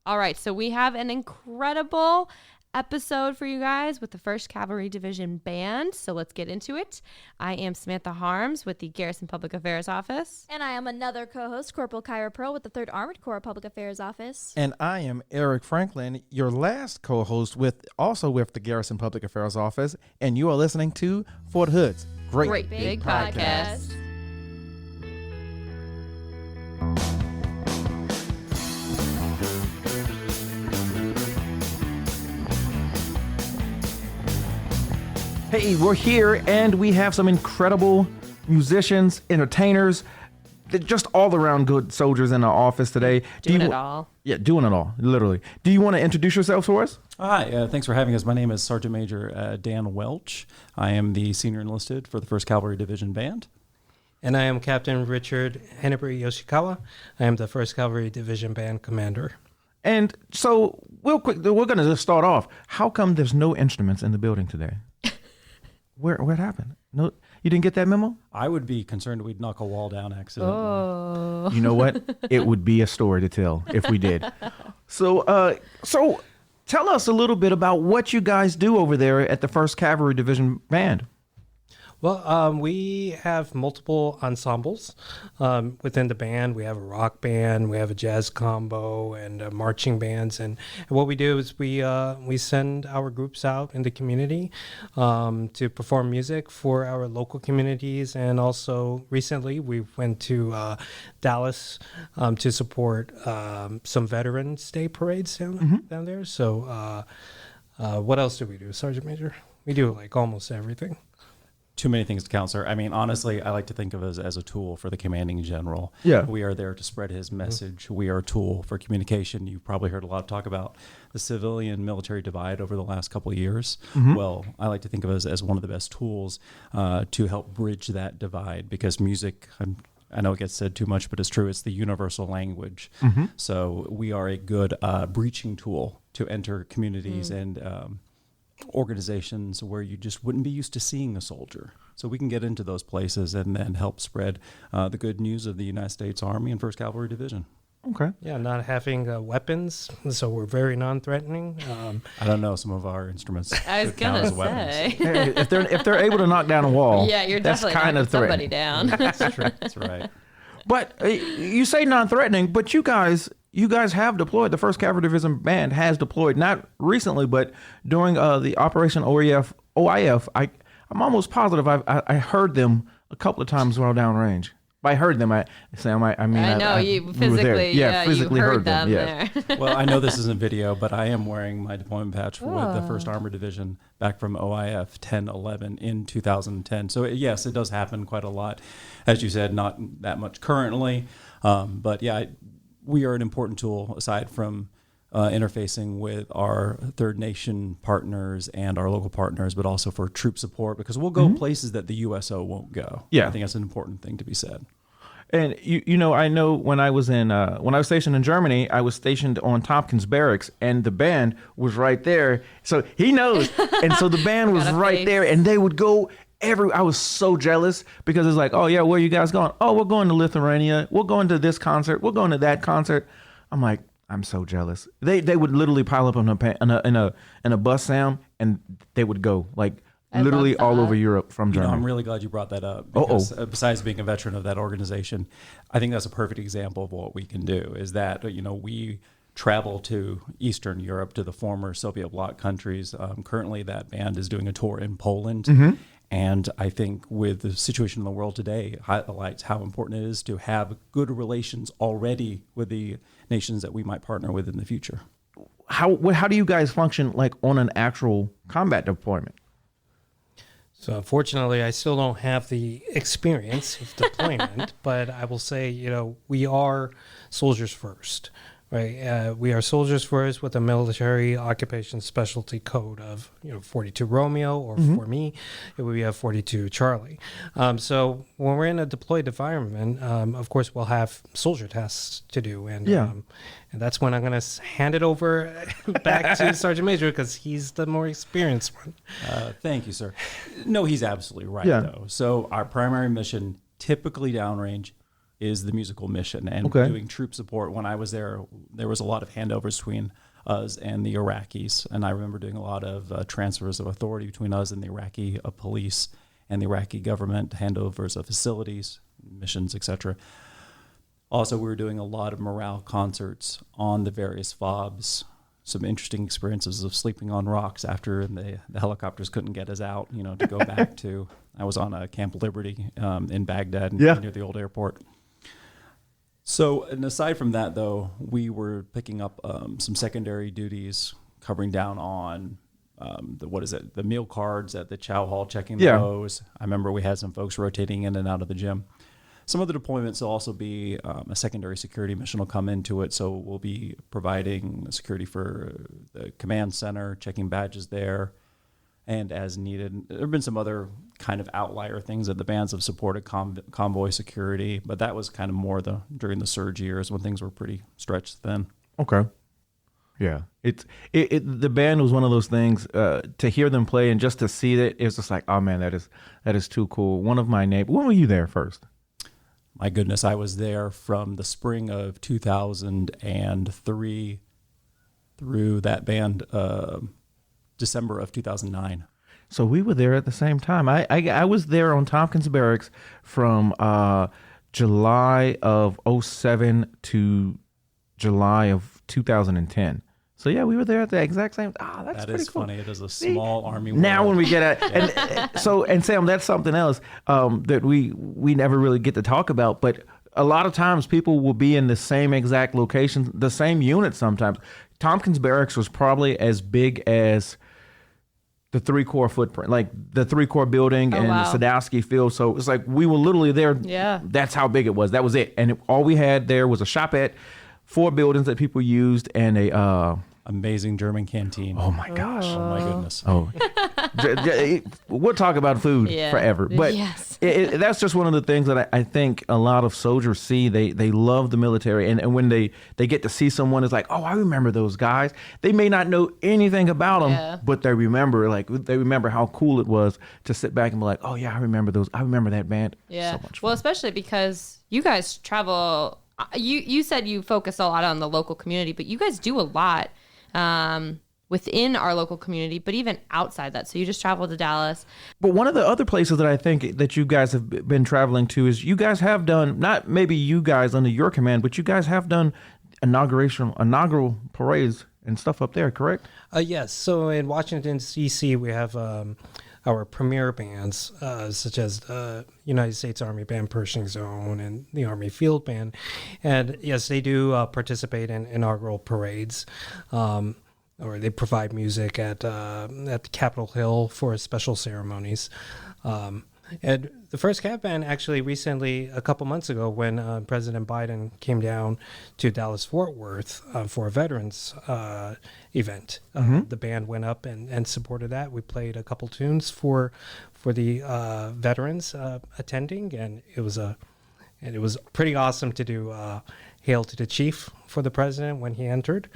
All right, so we have an incredible episode for you guys with the 1st Cavalry Division Band. So let's get into it. I am Samantha Harms with the Garrison Public Affairs Office. And I am another co-host, Corporal Kyra Pearl with the 3rd Armored Corps Public Affairs Office. And I am Eric Franklin, your last co-host with the Garrison Public Affairs Office. And you are listening to Fort Hood's Great Big Podcast. Hey, we're here and we have some incredible musicians, entertainers, just all around good soldiers in our office today. Doing it all. Yeah, doing it all, literally. Do you want to introduce yourself for us? Hi, thanks for having us. My name is Sergeant Major Dan Welch. I am the senior enlisted for the 1st Cavalry Division Band. And I am Captain Richard Hennebury Yoshikawa. I am the 1st Cavalry Division Band Commander. And so, real quick, we're going to just start off. How come there's no instruments in the building today? What happened? No, you didn't get that memo? I would be concerned we'd knock a wall down accidentally. Oh. You know what? It would be a story to tell if we did. So tell us a little bit about what you guys do over there at the 1st Cavalry Division Band. Well, we have multiple ensembles within the band. We have a rock band, we have a jazz combo, and marching bands. And what we do is we send our groups out in the community to perform music for our local communities. And also recently we went to Dallas to support some Veterans Day parades down there. So what else do we do, Sergeant Major? We do like almost everything. Too many things to count, sir. I mean, honestly, I like to think of us as a tool for the commanding general. Yeah. We are there to spread his message. We are a tool for communication. You've probably heard a lot of talk about the civilian-military divide over the last couple of years. Well, I like to think of us as one of the best tools to help bridge that divide because music, I know it gets said too much, but it's true. It's the universal language. So we are a good breaching tool to enter communities and organizations where you just wouldn't be used to seeing a soldier. So we can get into those places and then help spread the good news of the United States Army and 1st Cavalry Division. Okay. Yeah, not having weapons, so we're very non-threatening. I don't know, some of our instruments I was could count gonna as weapons. say. Hey, if they're able to knock down a wall, Yeah, you're that's definitely kind knocking of somebody threatening. down. That's true. That's right. But you say non-threatening, but you guys have deployed. The 1st Cavalry Division Band has deployed, not recently, but during the Operation OIF. I'm almost positive I heard them a couple of times while downrange. By heard them, I mean I know you we were physically. there. Yeah, physically you heard them Yeah. there. Well, I know this isn't video, but I am wearing my deployment patch with the 1st Armored Division back from OIF 1011 in 2010. So yes, it does happen quite a lot. As you said, not that much currently. But yeah, we are an important tool aside from interfacing with our third nation partners and our local partners, but also for troop support because we'll go places that the USO won't go. Yeah. I think that's an important thing to be said. And you know, I know when I was stationed in Germany, I was stationed on Tompkins Barracks, and the band was right there. So he knows, and so the band was Got a right face. there, and they would go I was so jealous because it's like, oh yeah, where are you guys going? Oh, we're going to Lithuania. We're going to this concert. We're going to that concert. I'm like, I'm so jealous. They would literally pile up in a bus, Sam, and they would go like literally all over Europe from Germany. I'm really glad you brought that up because besides being a veteran of that organization, I think that's a perfect example of what we can do is that, we travel to Eastern Europe, to the former Soviet bloc countries. Currently, that band is doing a tour in Poland. And I think with the situation in the world today, highlights how important it is to have good relations already with the nations that we might partner with in the future. How do you guys function like on an actual combat deployment? So unfortunately, I still don't have the experience of deployment, but I will say, we are soldiers first. Right, we are soldiers first with a military occupation specialty code of 42 Romeo, or for me, it would be a 42 Charlie. So when we're in a deployed environment, of course we'll have soldier tasks to do, and that's when I'm going to hand it over back to Sergeant Major because he's the more experienced one. Thank you, sir. No, he's absolutely right though. So our primary mission, typically downrange, is the musical mission and Okay. doing troop support. When I was there, there was a lot of handovers between us and the Iraqis. And I remember doing a lot of transfers of authority between us and the Iraqi police and the Iraqi government, handovers of facilities, missions, etc. Also, we were doing a lot of morale concerts on the various FOBs. Some interesting experiences of sleeping on rocks after the helicopters couldn't get us out, to go back to. I was on Camp Liberty in Baghdad near the old airport. So, and aside from that, though, we were picking up some secondary duties, covering down on the meal cards at the chow hall, checking those. I remember we had some folks rotating in and out of the gym. Some of the deployments will also be a secondary security mission will come into it. So we'll be providing security for the command center, checking badges there, and as needed. There have been some other kind of outlier things that the bands have supported, convoy security, but that was kind of more during the surge years when things were pretty stretched thin. Okay. Yeah. The band was one of those things, to hear them play and just to see it was just like, oh man, that is too cool. One of my neighbors, when were you there first? My goodness, I was there from the spring of 2003 through that band, December of 2009. So we were there at the same time. I was there on Tompkins Barracks from July of 2007 to July of 2010. So yeah, we were there at the exact same. That's that pretty is cool. funny. It is a small army world. Now when we get at and Sam, that's something else that we never really get to talk about. But a lot of times people will be in the same exact location, the same unit. Sometimes Tompkins Barracks was probably as big as the 3 Corps footprint, like the 3 Corps building and wow. Sadowski Field. So it's like we were literally there. Yeah, that's how big it was. That was it. And all we had there was a shopette, 4 buildings that people used, and a amazing German canteen. Oh my gosh! Oh my goodness! Oh, we'll talk about food forever, but yes. That's just one of the things that I think a lot of soldiers see. They love the military, and when they get to see someone, it's like, oh, I remember those guys. They may not know anything about them, but they remember how cool it was to sit back and be like, oh yeah, I remember those. I remember that band. Yeah. So much fun. Well, especially because you guys travel. You said you focus a lot on the local community, but you guys do a lot within our local community, but even outside that. So you just traveled to Dallas. But one of the other places that I think that you guys have been traveling to is you guys have done, not maybe you guys under your command, but you guys have done inaugural parades and stuff up there, correct? Yes. So in Washington, D.C., we have our premier bands, such as the United States Army Band Pershing Zone and the Army Field Band. And yes, they do participate in inaugural parades, or they provide music at Capitol Hill for special ceremonies. And the first Cav Band actually recently, a couple months ago, when President Biden came down to Dallas-Fort Worth for a veterans event, the band went up and supported that. We played a couple tunes for the veterans attending, and it was pretty awesome to do "Hail to the Chief" for the president when he entered.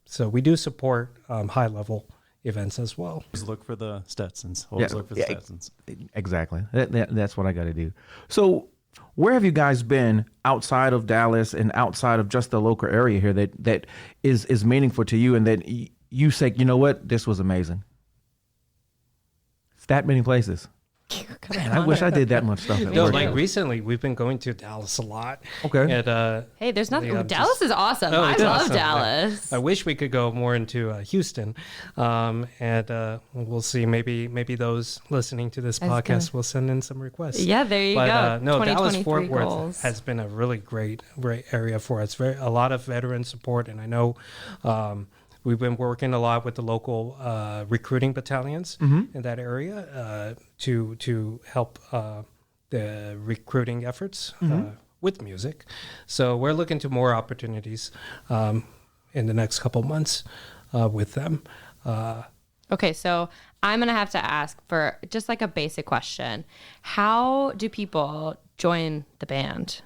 So we do support high-level events as well. Always look for the Stetsons. Always look for the Stetsons. Exactly. That's what I got to do. So where have you guys been outside of Dallas and outside of just the local area here that is meaningful to you and that you say, you know what, this was amazing? It's that many places. Man, I wish I did that much stuff at No, work. like recently, we've been going to Dallas a lot. Okay. And, Hey, there's nothing. Yeah, Dallas is awesome. Oh, I it's love awesome. Dallas. I wish we could go more into Houston, and we'll see. Maybe those listening to this podcast will send in some requests. Yeah, there you But, go. no, Dallas-Fort 2023 Worth goals. has been a really great area for us. A lot of veteran support, and I know we've been working a lot with the local recruiting battalions in that area to help the recruiting efforts with music. So we're looking to more opportunities in the next couple months with them. Okay, so I'm going to have to ask for just like a basic question. How do people join the band?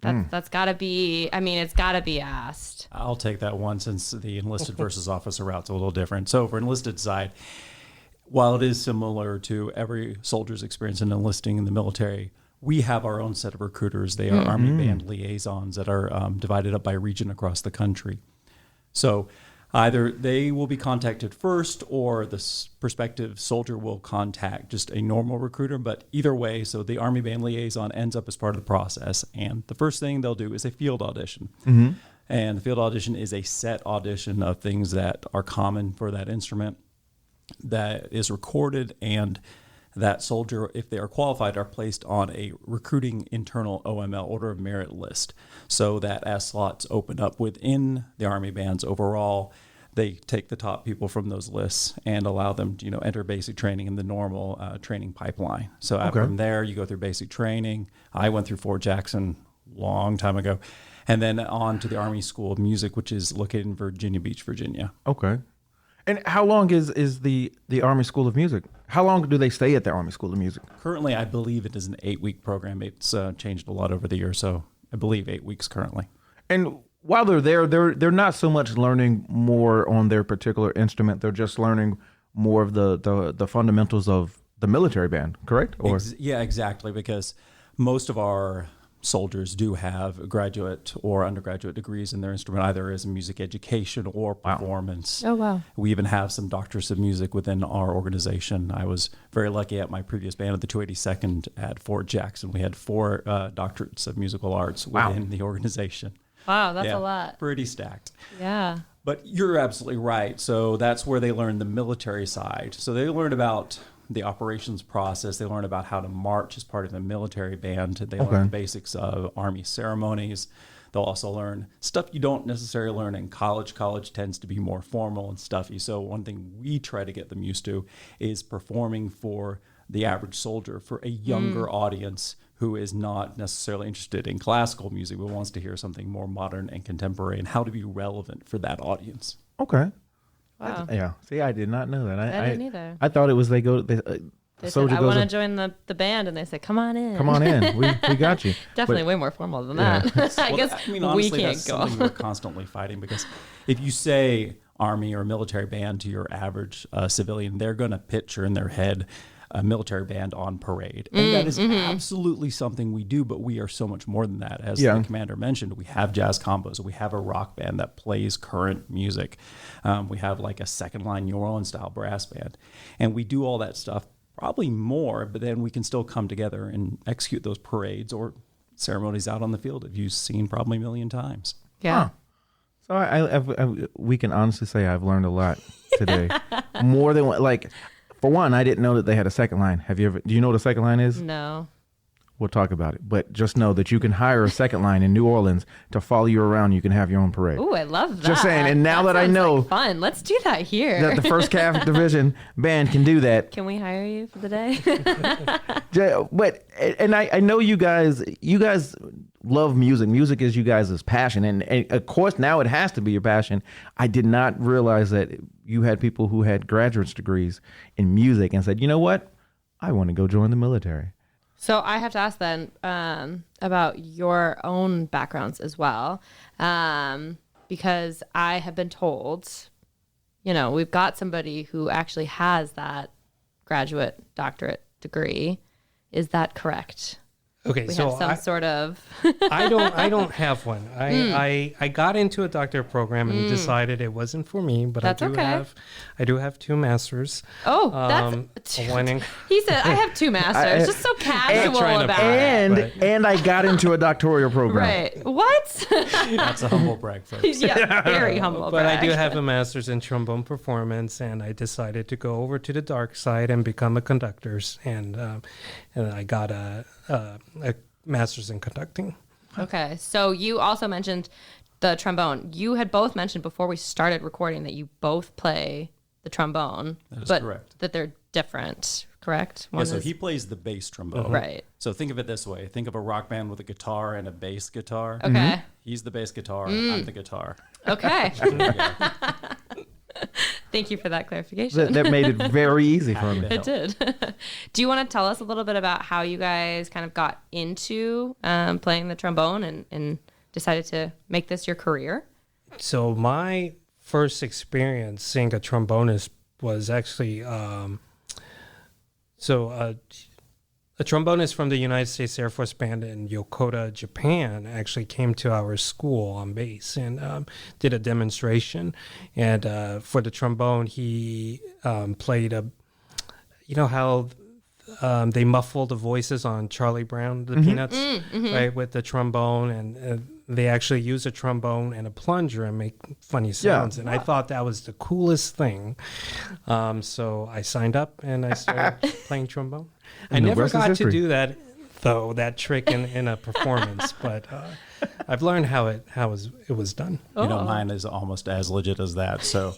That's got to be, it's got to be asked. I'll take that one since the enlisted versus officer route's a little different. So for enlisted side, while it is similar to every soldier's experience in enlisting in the military, we have our own set of recruiters. They are Army Band liaisons that are divided up by region across the country. So either they will be contacted first or the prospective soldier will contact just a normal recruiter. But either way, so the Army Band liaison ends up as part of the process. And the first thing they'll do is a field audition. And the field audition is a set audition of things that are common for that instrument that is recorded, and that soldier, if they are qualified, are placed on a recruiting internal OML, Order of Merit list, so that as slots open up within the Army bands overall, they take the top people from those lists and allow them to, enter basic training in the normal training pipeline. So from there, you go through basic training. I went through Fort Jackson long time ago, and then on to the Army School of Music, which is located in Virginia Beach, Virginia. Okay. And how long is the Army School of Music? How long do they stay at the Army School of Music? Currently, I believe it is an 8-week program. It's changed a lot over the years, so I believe 8 weeks currently. And while they're there, they're not so much learning more on their particular instrument. They're just learning more of the fundamentals of the military band, correct? Or yeah, exactly, because most of our soldiers do have graduate or undergraduate degrees in their instrument, either as music education or performance. Oh, wow. We even have some doctors of music within our organization. I was very lucky at my previous band at the 282nd at Fort Jackson. We had 4 doctorates of musical arts within the organization. Wow, that's a lot. Pretty stacked. Yeah. But you're absolutely right. So that's where they learn the military side. So they learn about the operations process. They learn about how to march as part of a military band. They learn the basics of Army ceremonies. They'll also learn stuff you don't necessarily learn in college. College tends to be more formal and stuffy. So one thing we try to get them used to is performing for the average soldier, for a younger audience who is not necessarily interested in classical music, but wants to hear something more modern and contemporary, and how to be relevant for that audience. Okay. Wow. Yeah. See, I did not know that. I didn't either. I thought it was they They said, I want to join the band, and they said, come on in. Come on in. We got you. Definitely way more formal than that. I guess honestly, we can't that's go. something we're constantly fighting, because if you say Army or military band to your average civilian, they're going to picture in their head a military band on parade. And that is absolutely something we do, but we are so much more than that. As the commander mentioned, we have jazz combos. We have a rock band that plays current music. We have like a second line New Orleans style brass band. And we do all that stuff, probably more, but then we can still come together and execute those parades or ceremonies out on the field that you've seen probably a million times. Yeah. Huh. So we can honestly say I've learned a lot today. More than like, for one, I didn't know that they had a second line. Do you know what a second line is? No. We'll talk about it. But just know that you can hire a second line in New Orleans to follow you around. You can have your own parade. Ooh, I love that. Just saying. And now that I know Fun. Let's do that here. that the 1st Cavalry Division Band can do that. Can we hire you for the day? But I know you guys love music. Music is you guys' passion. And of course, now it has to be your passion. I did not realize that you had people who had graduate degrees in music and said, you know what? I want to go join the military. So I have to ask then about your own backgrounds as well, because I have been told, we've got somebody who actually has that graduate doctorate degree. Is that correct? Okay, We so have some sort of. I don't have one. I got into a doctorate program and decided it wasn't for me, but That's okay. I do have 2 masters. Oh, that's. One in, He said, "I have 2 masters." Just so casual about it. And I got into a doctoral program. Right? What? That's a humble brag, folks. Yeah, very humble. but I brag. do have a master's in trombone performance, and I decided to go over to the dark side and become a conductor, and I got a master's in conducting. Okay, so you also mentioned the trombone. You had both mentioned before we started recording that you both play the trombone. That is but correct. That they're different, correct? Yeah, so he plays the bass trombone. Right. So think of it this way. Think of a rock band with a guitar and a bass guitar. Okay. He's the bass guitar. I'm the guitar. Okay. There you go. Thank you for that clarification. That made it very easy for me. It did. Do you want to tell us a little bit about how you guys kind of got into playing the trombone and decided to make this your career? So my first experience seeing a trombonist was actually A trombonist from the United States Air Force Band in Yokota, Japan, actually came to our school on base and did a demonstration. And for the trombone, he played you know how they muffle the voices on Charlie Brown, the Peanuts, right, with the trombone, and they actually use a trombone and a plunger and make funny sounds. And I thought that was the coolest thing. So I signed up and I started playing trombone. I never got to do that, though, that trick in a performance, but I've learned how it was done. You know, mine is almost as legit as that. So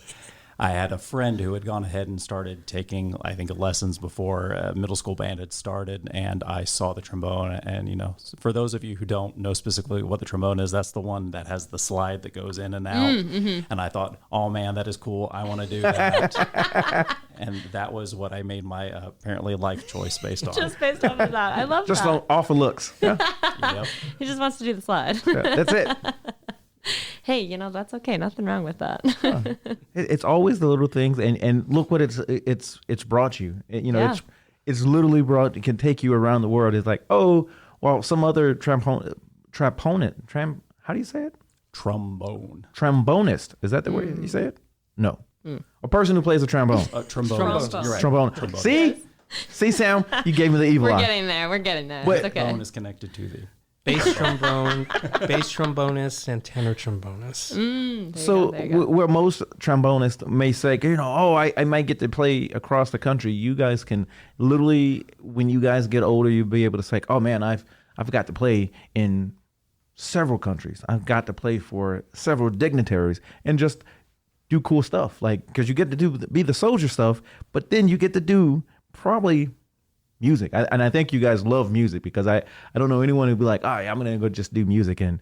I had a friend who had gone ahead and started taking, I think, lessons before middle school band had started, and I saw the trombone. And, you know, for those of you who don't know specifically what the trombone is, that's the one that has the slide that goes in and out. And I thought, oh, man, that is cool. I want to do that. And that was what I made my apparently life choice based on. Just based off of that. I love Just that. off of looks. Yeah. Yep. He just wants to do the slide. That's it. Hey, you know, that's okay. Nothing wrong with that. It's always the little things, and look what it's brought you. You know, Yeah. it's literally brought. It can take you around the world. It's like, oh, well, some other how do you say it? Trombone. Trombonist. Is that the way you say it? No. A person who plays a trombone. Trombone. You're right. Trombone. See, Sam, you gave me the evil We're eye. getting there. We're getting there. Wait. It's okay. Trombone is connected to the Bass trombone, bass trombonist, and tenor trombonist. So There you go. where most trombonists may say, you know, oh, I might get to play across the country. You guys can literally, when you guys get older, you'll be able to say, oh man, I've got to play in several countries. I've got to play for several dignitaries and just do cool stuff. Like, because you get to be the soldier stuff, but then you get to do probably music. And I think you guys love music, because I don't know anyone who'd be like, oh, yeah, I'm going to go just do music and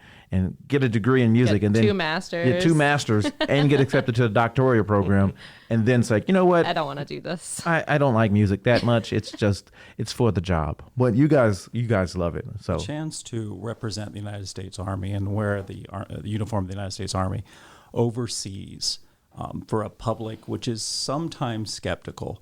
get a degree in music. Get and then two masters. Get 2 masters and get accepted to the doctoral program. And then it's like, you know what? I don't want to do this. I don't like music that much. It's for the job. But you guys love it. So chance to represent the United States Army and wear the uniform of the United States Army overseas for a public which is sometimes skeptical.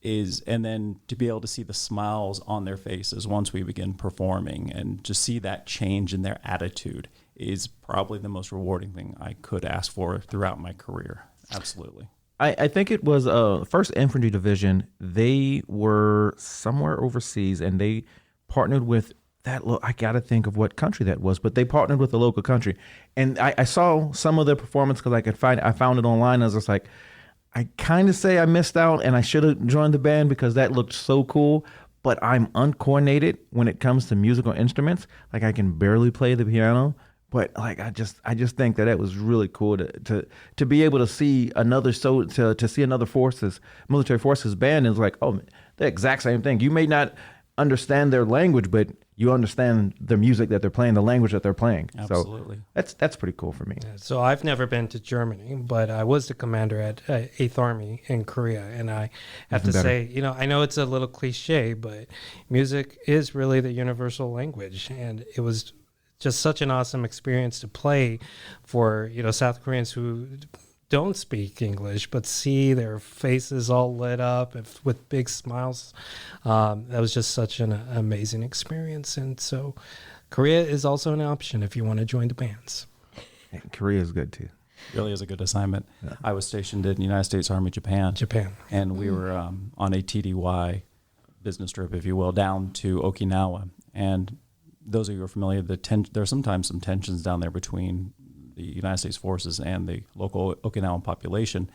And then to be able to see the smiles on their faces once we begin performing and just see that change in their attitude is probably the most rewarding thing I could ask for throughout my career. Absolutely. I think it was 1st Infantry Division. They were somewhere overseas, and they partnered with that. I got to think of what country that was, but they partnered with the local country. And I saw some of their performance because I found it online. I was just like, I kind of say I missed out and I should have joined the band because that looked so cool, but I'm uncoordinated when it comes to musical instruments. Like, I can barely play the piano, but like I just think that it was really cool to be able to see another to see another military forces band is like, oh, the exact same thing. You may not understand their language, but you understand the music that they're playing, the language that they're playing. Absolutely. So that's pretty cool for me. So I've never been to Germany, but I was the commander at 8th Army in Korea. And I have to say, you know, I know it's a little cliche, but music is really the universal language. And it was just such an awesome experience to play for, you know, South Koreans who don't speak English, but see their faces all lit up with big smiles. That was just such an amazing experience. And so Korea is also an option if you want to join the bands. Korea is good too. Really is a good assignment. Yeah. I was stationed in the United States Army Japan. And we were on a TDY business trip, if you will, down to Okinawa. And those of you who are familiar, there are sometimes some tensions down there between the United States forces and the local Okinawan population.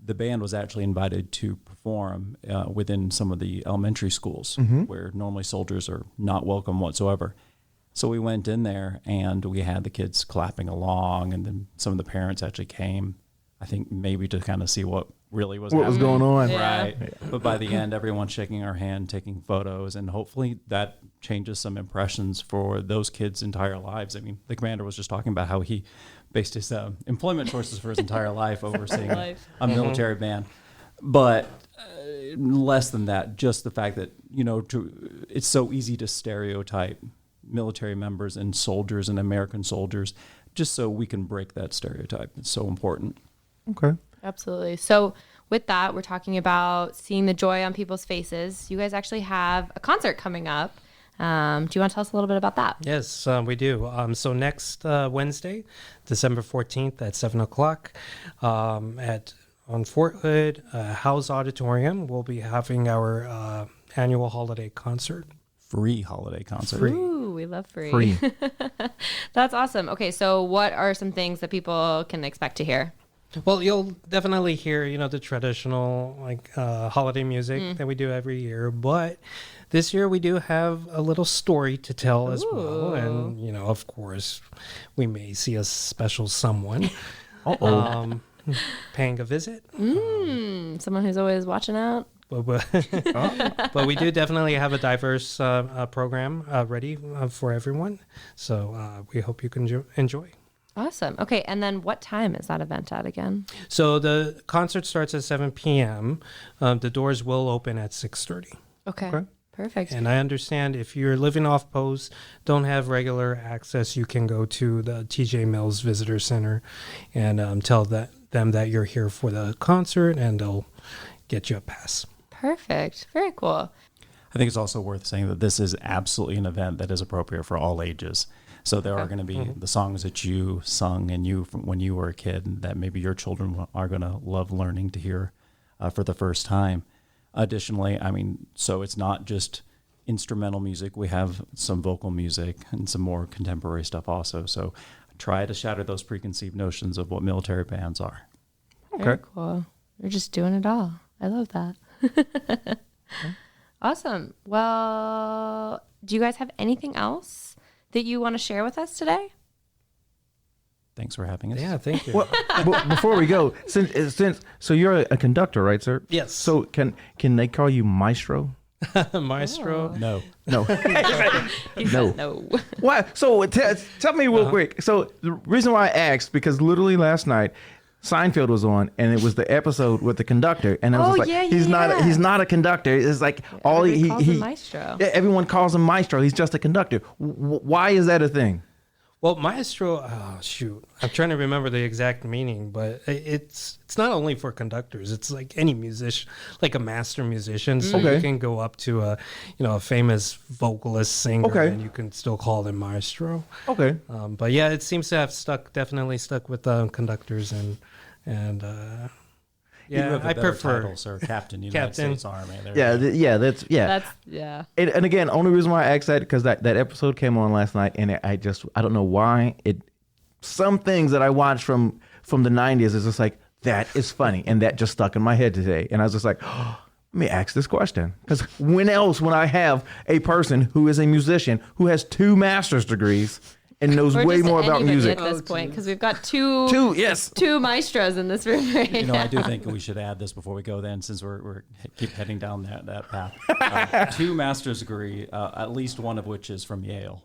The band was actually invited to perform within some of the elementary schools where normally soldiers are not welcome whatsoever. So we went in there and we had the kids clapping along, and then some of the parents actually came, I think maybe to kind of see what really was happening. Was going on. Yeah. Right. Yeah. But by the end, everyone's shaking our hand, taking photos, and hopefully that changes some impressions for those kids' entire lives. I mean, the commander was just talking about how he based his employment choices for his entire life overseeing a military band. But less than that, just the fact that, you know, it's so easy to stereotype military members and soldiers and American soldiers, just so we can break that stereotype. It's so important. Okay. Absolutely. So with that, we're talking about seeing the joy on people's faces. You guys actually have a concert coming up. Do you want to tell us a little bit about that? Yes, we do. So next Wednesday, December 14th at 7 o'clock on Fort Hood, Howze Auditorium, we'll be having our annual holiday concert. Free holiday concert. Free. Ooh, we love free. Free. That's awesome. Okay, so what are some things that people can expect to hear? Well, you'll definitely hear, the traditional holiday music that we do every year, but this year we do have a little story to tell as well, and of course, we may see a special someone paying a visit. Someone who's always watching out. But we do definitely have a diverse program ready for everyone, so we hope you can enjoy. Awesome. Okay, and then what time is that event at again? So the concert starts at 7 p.m. The doors will open at 6:30. Okay. Perfect. And I understand if you're living off post, don't have regular access, you can go to the TJ Mills Visitor Center and tell them that you're here for the concert, and they'll get you a pass. Perfect. Very cool. I think it's also worth saying that this is absolutely an event that is appropriate for all ages. So there are going to be the songs that you sung and when you were a kid that maybe your children are going to love learning to hear for the first time. Additionally, so it's not just instrumental music. We have some vocal music and some more contemporary stuff also. So try to shatter those preconceived notions of what military bands are. Very cool. You're just doing it all. I love that. Awesome. Well, do you guys have anything else that you want to share with us today? Thanks for having us. Yeah, thank you. Well, before we go, so you're a conductor, right, sir? Yes. So can they call you Maestro? Maestro. No. No. He said no. Why? So tell me real quick. So the reason why I asked, because literally last night Seinfeld was on, and it was the episode with the conductor, and I was just like, he's not a conductor. It's like all Everybody he calls him Maestro. Yeah, everyone calls him Maestro. He's just a conductor. Why is that a thing? Well, maestro, I'm trying to remember the exact meaning, but it's not only for conductors. It's like any musician, like a master musician. So you can go up to a famous vocalist singer, and you can still call them maestro. Okay. But yeah, it seems to have definitely stuck with conductors and yeah, I prefer title, sir, Captain United States Army. That's And again, only reason why I asked that because that episode came on last night, and I don't know why some things that I watched from the 90s is just like, that is funny, and that just stuck in my head today, and I was just like, let me ask this question, because when I have a person who is a musician who has 2 master's degrees and knows way more about music at this point, because we've got two maestros in this room right now. I do think we should add this before we go then, since we're keep heading down that path. 2 master's degree, at least one of which is from Yale.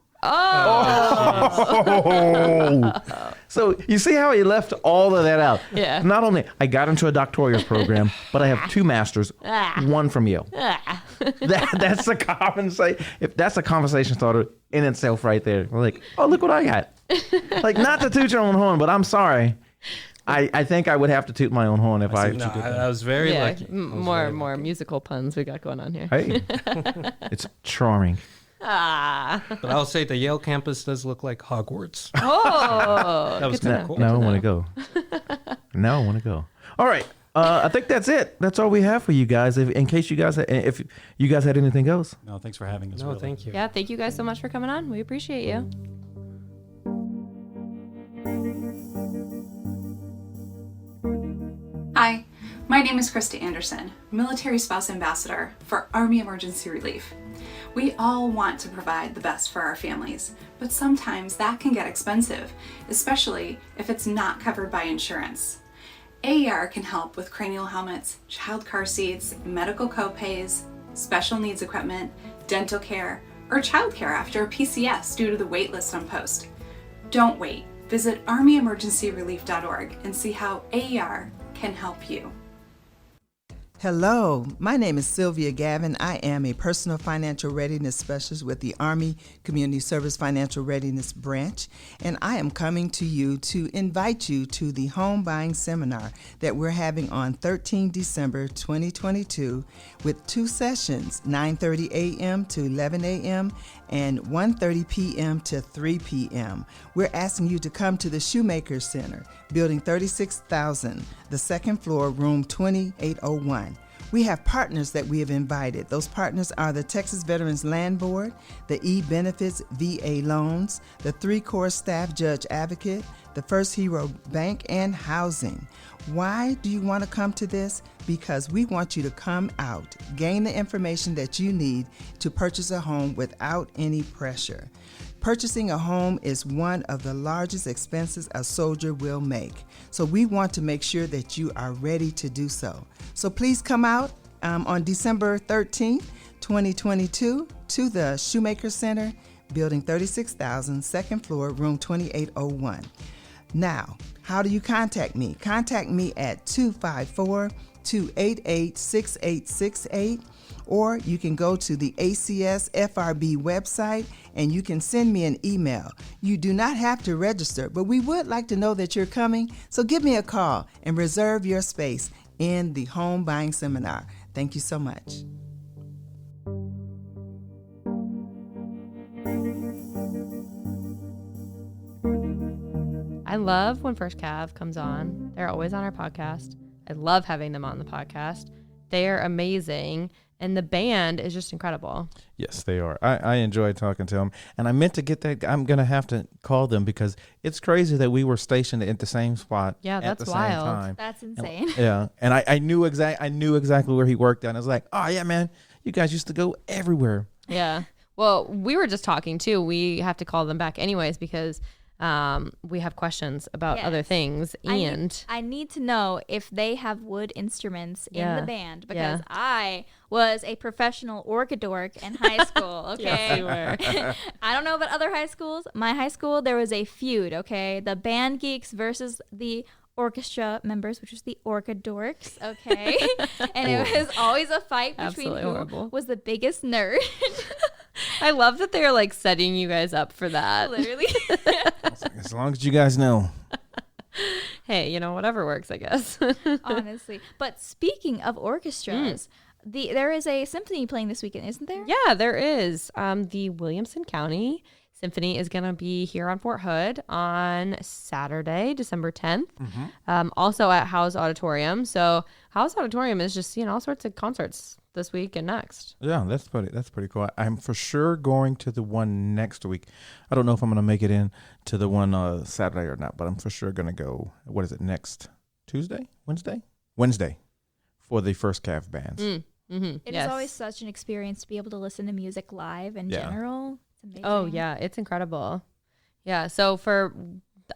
So you see how he left all of that out. Yeah. Not only I got into a doctoral program, but I have 2 masters, 1 from Yale. That's a that's a conversation starter in itself right there. We're like, oh, look what I got. Like, not to toot your own horn, but I'm sorry. I think I would have to toot my own horn if I was very lucky. More musical puns we got going on here. Hey, it's charming. But I'll say the Yale campus does look like Hogwarts. Oh, that was kind of cool. Now I want to go. All right. I think that's it. That's all we have for you guys. In case you guys if you guys had anything else. No, thanks for having us. No, thank you. Yeah, thank you guys so much for coming on. We appreciate you. Hi, my name is Krista Anderson, Military Spouse Ambassador for Army Emergency Relief. We all want to provide the best for our families, but sometimes that can get expensive, especially if it's not covered by insurance. AER can help with cranial helmets, child car seats, medical copays, special needs equipment, dental care, or child care after a PCS due to the wait list on post. Don't wait. Visit armyemergencyrelief.org and see how AER can help you. Hello, my name is Sylvia Gavin. I am a personal financial readiness specialist with the Army Community Service Financial Readiness Branch, and I am coming to you to invite you to the home buying seminar that we're having on 13 December 2022 with 2 sessions, 9:30 a.m. to 11 a.m. and 1:30 p.m. to 3 p.m. We're asking you to come to the Shoemaker Center, Building 36,000, the second floor, room 2801. We have partners that we have invited. Those partners are the Texas Veterans Land Board, the E-Benefits VA Loans, the 3-Corps Staff Judge Advocate, the First Hero Bank, and Housing. Why do you want to come to this? Because we want you to come out, gain the information that you need to purchase a home without any pressure. Purchasing a home is one of the largest expenses a soldier will make. So we want to make sure that you are ready to do so. So please come out on December 13th, 2022 to the Shoemaker Center, Building 36,000, second floor, room 2801. Now, how do you contact me? Contact me at 254-288-6868, or you can go to the ACS FRB website and you can send me an email. You do not have to register, but we would like to know that you're coming, so give me a call and reserve your space in the home buying seminar. Thank you so much. I love when First Cav comes on. They're always on our podcast. I love having them on the podcast. They are amazing. And the band is just incredible. Yes, they are. I enjoy talking to them. And I meant to get that. I'm going to have to call them because it's crazy that we were stationed at the same spot Yeah, at that's the wild. same time. That's insane. Yeah. And I knew exactly where he worked at. And I was like, oh, yeah, man, you guys used to go everywhere. Yeah. Well, we were just talking too. We have to call them back anyways because we have questions about other Yes. things. And I need to know if they have wood instruments in Yeah. the band because Yeah. I was a professional orchidork in high school. Okay. Yes, you were. I don't know about other high schools. My high school, there was a feud. Okay. The band geeks versus the orchestra members, which was the orchidorks. Okay. And it was always a fight between Absolutely who horrible. was the biggest nerd. I love that they're like setting you guys up for that. Literally. As long as you guys know. Hey, whatever works, I guess. Honestly. But speaking of orchestras, there is a symphony playing this weekend, isn't there? Yeah, there is. The Williamson County Symphony is going to be here on Fort Hood on Saturday, December 10th. Also at Howze Auditorium. So Howze Auditorium is just all sorts of concerts this week and next. Yeah, that's pretty cool. I'm for sure going to the one next week. I don't know if I'm going to make it in to the one Saturday or not, but I'm for sure going to go. What is it, next Tuesday? Wednesday for the First Cav bands. Mm-hmm. It is always such an experience to be able to listen to music live in general. It's amazing. Oh, yeah. It's incredible. Yeah. So for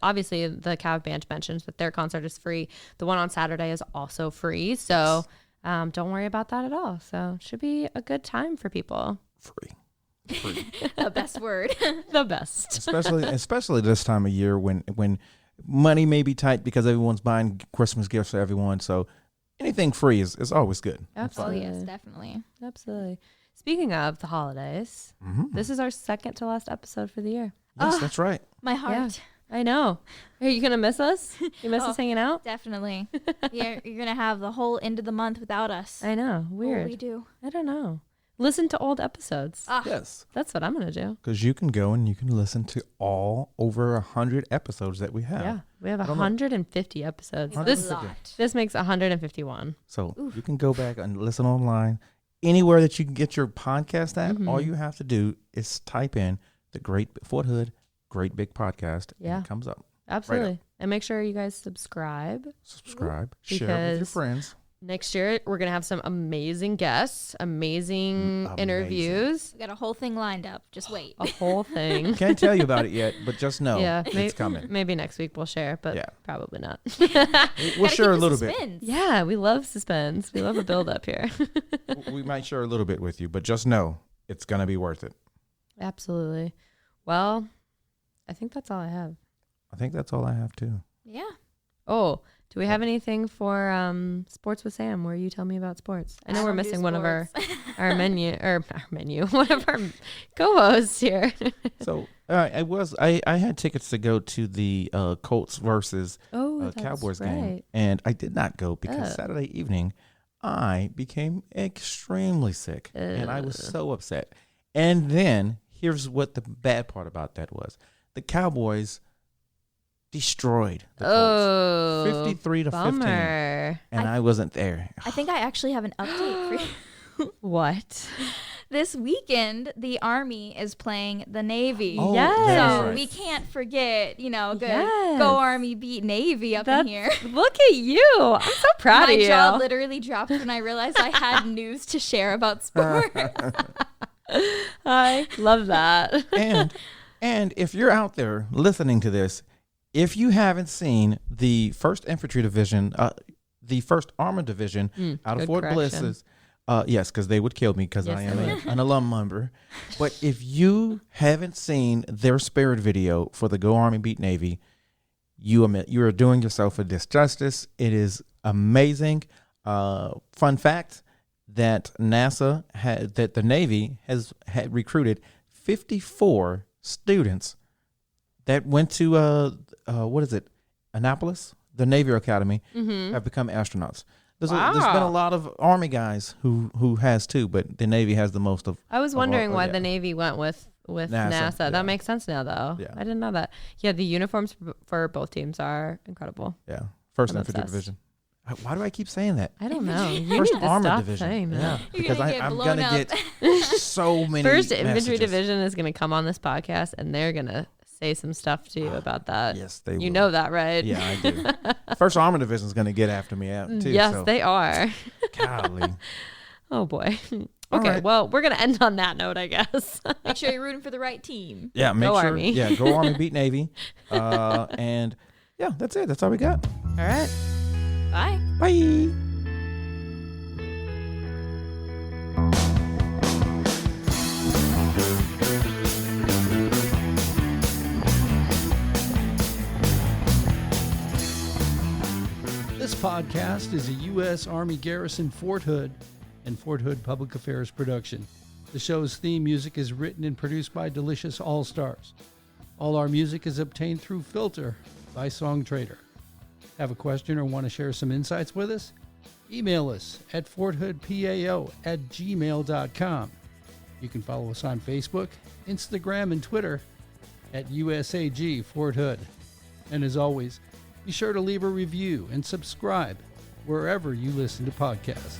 obviously the Cav band mentions that their concert is free. The one on Saturday is also free. So don't worry about that at all. So it should be a good time for people. Free. The best word. The best. Especially this time of year when money may be tight because everyone's buying Christmas gifts for everyone. So anything free is always good. Oh, Absolutely. yes, definitely. Absolutely. Speaking of the holidays, this is our second to last episode for the year. Yes, that's right. My heart. I know. Are you going to miss us? You miss us hanging out? Definitely. You're going to have the whole end of the month without us. I know. What will Weird. we do? I don't know. Listen to old episodes. Yes. That's what I'm going to do. Because you can go and you can listen to all over 100 episodes that we have. Yeah. We have I don't know. 150 episodes. It's This a lot. this makes 151. So you can go back and listen online. Anywhere that you can get your podcast at, all you have to do is type in the Great Fort Hood Great Big Podcast and it comes up. Absolutely. And make sure you guys subscribe. Subscribe, share it with your Because friends. Next year, we're going to have some amazing guests, amazing interviews, We got a whole thing lined up. Just wait. a whole thing. Can't tell you about it yet, but just know Yeah, it's coming. Maybe next week we'll share, but Yeah. probably not. We'll Gotta share a keep the little bit. suspense. Yeah, we love suspense. We love a build up here. We might share a little bit with you, but just know it's going to be worth it. Absolutely. Well, I think that's all I have. I think that's all I have too. Yeah. Oh, Do we have anything for Sports with Sam where you tell me about sports? I know we're missing one of our menu, one of our co-hosts here. So I had tickets to go to the Colts versus Cowboys game, and I did not go because Saturday evening I became extremely sick, and I was so upset. And then here's what the bad part about that was: the Cowboys destroyed the Colts 53-15, and I wasn't there. I think I actually have an update for you. What? This weekend, the Army is playing the Navy. Oh, Yes. that's So right. we can't forget, good Yes. Go Army beat Navy up in here. Look at you. I'm so proud My of you. jaw literally dropped when I realized I had news to share about sports. I love that. And if you're out there listening to this, if you haven't seen the 1st Infantry Division, the 1st Armored Division out of good Fort correction. Bliss's, yes, because they would kill me because Yes, I am they would. an alum member. But if you haven't seen their spirit video for the Go Army Beat Navy, you are doing yourself a disjustice. It is amazing. Fun fact that the Navy had recruited 54 students that went to Annapolis, the Navy Academy, have become astronauts. There's been a lot of Army guys who has too, but the Navy has the most of. I was wondering why yeah. the Navy went with NASA. yeah. That makes sense now, though. Yeah. I didn't know that. Yeah, the uniforms for both teams are incredible. Yeah, 1st I'm Infantry obsessed. Division. Why do I keep saying that? I don't know. You First need to Armored stop Division. saying that. Yeah, You're because gonna get I'm blown gonna up. get so many. 1st Infantry messages. Division is going to come on this podcast, and they're going to say some stuff to you about that. Yes, they You will. know that, right? Yeah, I do. 1st Armored Division is going to get after me out too. Yes, so. they are. Golly. Oh boy. All Okay, right. well, we're going to end on that note, I guess. Make sure you're rooting for the right team. Yeah, make Go sure. Army. Yeah, go Army, beat Navy, and yeah, that's it. That's all we got. All right. Bye. Bye. This podcast is a U.S. Army Garrison Fort Hood and Fort Hood Public Affairs production. The show's theme music is written and produced by Delicious All-Stars. All our music is obtained through Filter by Songtrader. Have a question or want to share some insights with us? Email us at forthoodpao@gmail.com. You can follow us on Facebook, Instagram, and Twitter at USAG Fort Hood. And as always, be sure to leave a review and subscribe wherever you listen to podcasts.